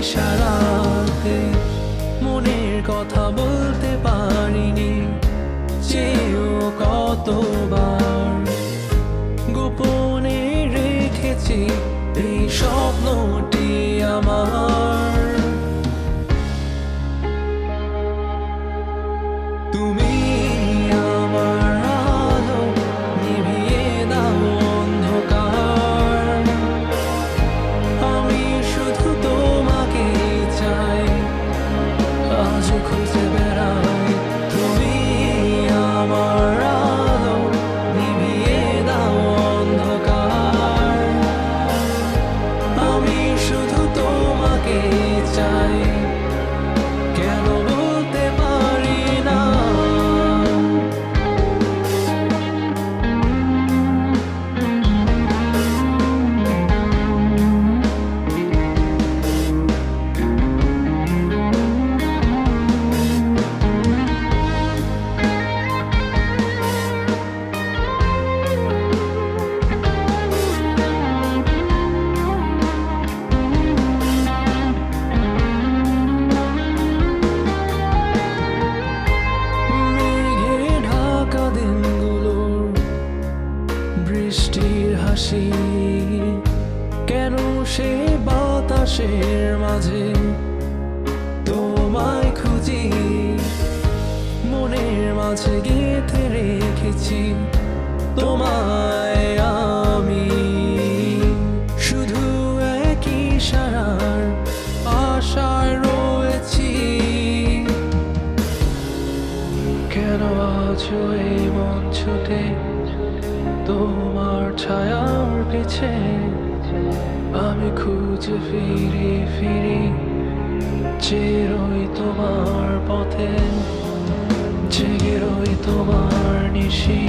ইশারাতে মনের কথা বলতে পারিনি, চেয়েও কতবার গোপনে রেখেছি এই স্বপ্নটি আমার। তুমি আমার আলো, নিভিয়ে দাও অন্ধকার। আমি শুধু তোমাকে চাই, আজ খুঁজে বেড়াই। তুমি আমার আলো, নিভিয়ে দাও অন্ধকার। আমি শুধু তোমাকে চাই, কেন বলতে পারি না। বৃষ্টির হাসি কেন সে বাতাসের মাঝে, তোমায় খুঁজি মনের মাঝে গেঁথে রেখেছি তোমায় আমি। শুধু একই ইশারার আশায় রয়েছি, কেন আজও এই মন ছুটে তোমার ছায়ার পিছে। আমি খুঁজে ফিরি ফিরি, চেয়ে রই তোমার পথে, জেগে রই তোমার নিশি।